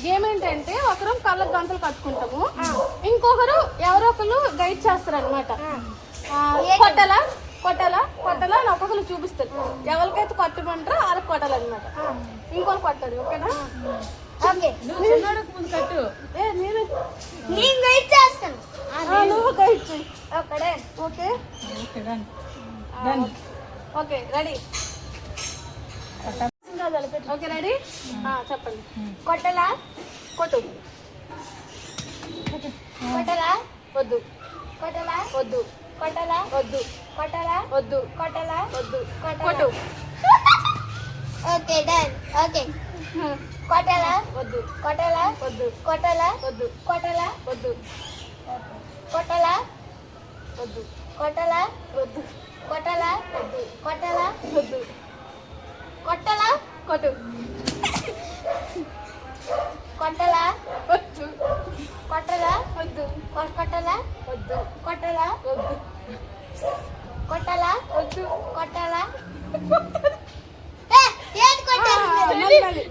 Game ఏంటంటే ఒకరు కళ్ళకు గంటలు కట్టుకుంటాము, ఇంకొకరు ఎవరో ఒకరు గైడ్ చేస్తారు అనమాట. కొట్టాలా కొట్టాలా కొట్టాలా అని ఒక్కొక్కరు చూపిస్తారు. ఎవరికైతే కొట్టమంటారో వాళ్ళకి కొట్టాలన్నమాట. ఇంకొకరు కొట్టారు. ఓకేనా? ముందు కట్టు. నేను గైడ్ చేస్తాను, నువ్వు గైడ్ చేయి. Okay okay ready. Okay ready, చెప్పండి. కొట్టలా కొట్టు. కొట్టలా వద్దు. కొట్టలా వద్దు. కొట్టలా వద్దు. కొట్టలా వద్దు. కొట్టలా వద్దు. కొట్టు. Okay done. ఓకే కొట్టలా వద్దు. కొట్టలా వద్దు. కొట్టలా వద్దు. కొట్టలా వద్దు. కొట్టలా వద్దు. కొట్టలా వద్దు. కొట్టలా వద్దు. కొట్టలా వద్దు. కొట్టలా కొట్టు. కొట్టలా వద్దు. కొట్టలా వద్దు. కొట్టలా వద్దు. కొట్టలా వద్దు. కొట్టలా వద్దు. కొట్టలా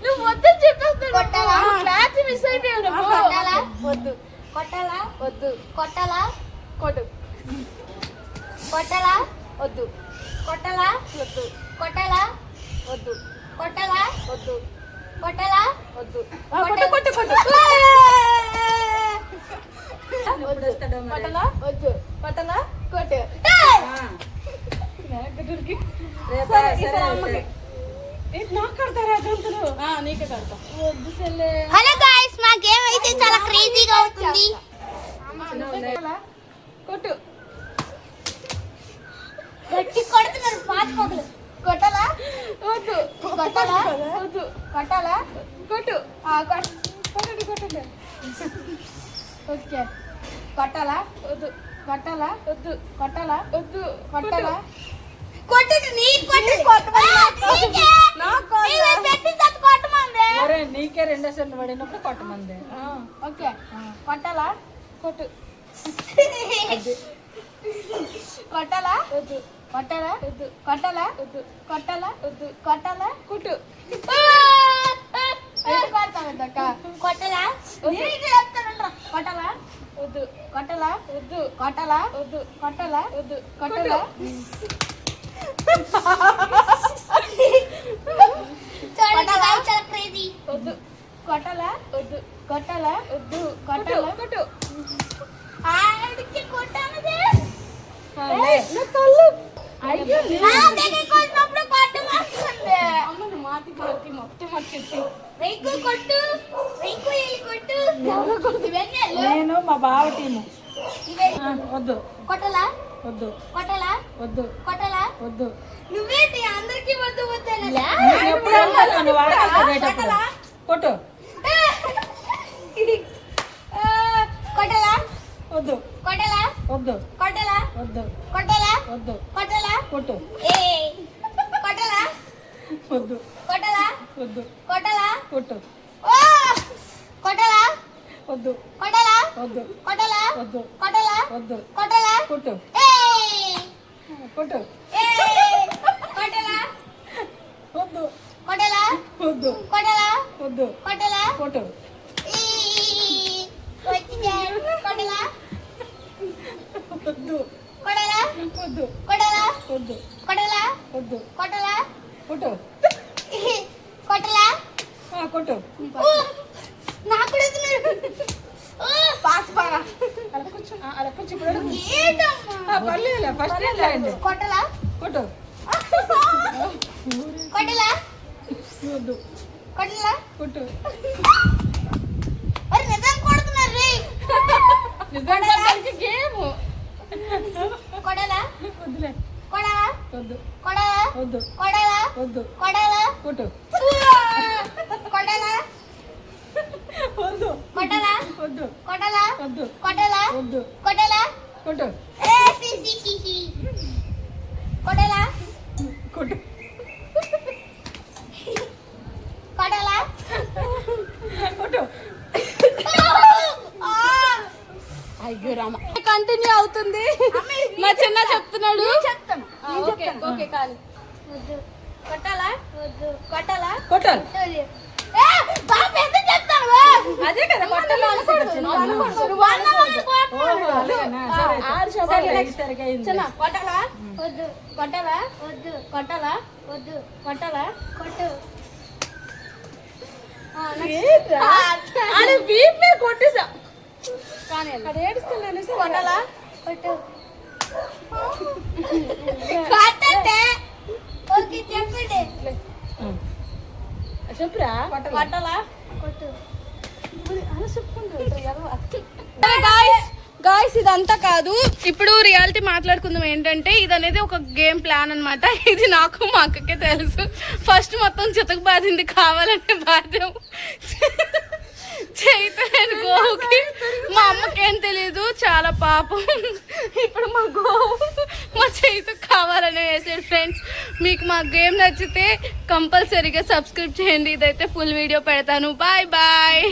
నువ్వు వద్దని చెప్పేస్తాను. కొట్టలా క్లాస్ మిస్ అయిపోయావు. కొట్టలా వద్దు. కొట్టలా వద్దు. కొట్టలా కొట్టు. కొట్టలా వద్దు. కొట్టలా వద్దు. కొట్టలా వద్దు. కొట్టలా వద్దు. కొట్టలా వద్దు. కొట్టు కొట్టు కొట్టు. కొట్టలా వద్దు. కొట్టలా కొట్టు. హలో గైస్, మా గేమ్ అయితే చాలా క్రేజీగా అవుతుంది. కొట్టు. గట్టి కొడుతున్నారు పాచిపోకలు. కొట్టలా వద్దు. కొట్టలా వద్దు. కొట్టలా కొట్టు. కొట్టండి కొట్టండి. ఓకే కొట్టలా వద్దు. కొట్టలా వద్దు. కొట్టలా వద్దు. కొట్టలా కొట్టండి. నీకే రెండోసార్లు పడినప్పుడు కొట్టమంది. ఓకే కొట్టలా కొట్టు. కొట్టలా వద్దు. కొట్టలా వద్దు. కొట్టలా వద్దు. కొట్టలా వద్దు. కొట్టలా కొట్టు. కొట్టలా కొట్టలా వద్దు. కొట్టలా వద్దు. కొట్టలా వద్దు. కొట్టలా వద్దు. కొట్టలా వద్దు. కొట్టలా వద్దు. కొట్టలా వద్దు. కొట్టలా కొట్టు. ఆడికి కొట్టానదే నా కళ్ళు. అయ్యో నాకే కొట్టినప్పుడు కొట్టమాకండి. అమ్మని మాటి మాటి మొత్తం మట్టించి రైకు కొట్టు. రైకు ఏలి కొట్టు. ఎవరు కొట్టు వెన్నెలు? నేను మా బావ టీము. వద్దు. కొట్టలా వద్దు. కొట్టలా వద్దు. కొట్టలా వద్దు. నువ్వేంటి అందరికి వద్దు వద్దు ఎప్పుడు అంటాను వాడకట్టేటప్పుడు కొట్టు. కొట్టలా వద్దు. కొట్టలా వద్దు. కొట్టలా వద్దు. కొట్టలా వద్దు. కొట్టలా కొట్టు. కొట్టలా వద్దు. కొట్టలా వద్దు. కొట్టలా కొట్టు. కొట్టలా వద్దు. కొట్టలా వద్దు. కొట్టలా వద్దు. కొట్టలా వద్దు. కొట్టలా కొట్టు. కొట్టు. కొట్టలా వద్దు. కొట్టలా వద్దు. కొట్టలా వద్దు. కొట్టలా కొట్టు. కొట్టలా వద్దు. కొట్టలా వద్దు. కొట్టలా వద్దు. కొట్టలా వద్దు. కొట్టలా కొట్టు. కొట్టలా కొట్టు. నాకు కూడా పాస్ బాగా అలా కూర్చో. అలా కూర్చో. ఇప్పుడు ఏంటమ్మా పర్లేదు. ఫస్ట్ రాయండి. కొట్టలా కొట్టు. కొట్టలా వద్దు. కొట్టలా కొట్టు. అరే నిజం కొడుతున్నారు రే. నిజంగా గేమ్. కొడలా వద్దులే. కొడలా వద్దు. కొడలా వద్దు. కొడలా వద్దు. కొడలా కొట్టు. కొడలా వద్దు. కొడలా వద్దు. కొడలా వద్దు. కొడలా వద్దు. కొడలా కొట్టు. కొడలా కొట్టు. కొడలా కొట్టు. అయ్యో రామ కంటిన్యూ అవుతుంది. మా చిన్న చెప్తున్నాడు. చెప్తాను. ఓకే కాదు. కొట్టాలా కొట్టాలా కొట్టాలి. బాగా పెద్ద చెప్తాను. అనుకుంటా. నువ్వు అన్నావు అని కోపం. ఓహో, అలాగనా? సరే, ఆడు సరే, సరే, నెక్స్ట్ సరిగ్గా అయింది. చిన్న కొట్టాలా వద్దు కొట్టాలా వద్దు కొట్టాలా వద్దు కొట్టాలా కొట్టు ఏంట్రా? ఆడు వీప్ మీద కొట్టేసా. కానీ ఆడు ఏడుస్తున్నాడు అనేసి కొట్టాలా కొట్టు కొట్టండి ఓకే చెప్పండి చెప్పురా. కొట్టాలా కొట్టు గాయస్ ఇదంతా కాదు. ఇప్పుడు రియాలిటీ మాట్లాడుకుందాం. ఏంటంటే ఇది అనేది ఒక గేమ్ ప్లాన్ అన్నమాట. ఇది నాకు మా అక్కకే తెలుసు. ఫస్ట్ మొత్తం చితకు బాధింది, కావాలంటే బాధ్యం చైతన్య గోవుకి. మా అమ్మకేం తెలీదు, చాలా పాపం. ఇప్పుడు మా గోవు మా చైతు కావాలనే వేసాడు. ఫ్రెండ్స్, మీకు మా గేమ్ నచ్చితే కంపల్సరీగా సబ్స్క్రైబ్ చేయండి. ఇదైతే ఫుల్ వీడియో పెడతాను. Bye bye.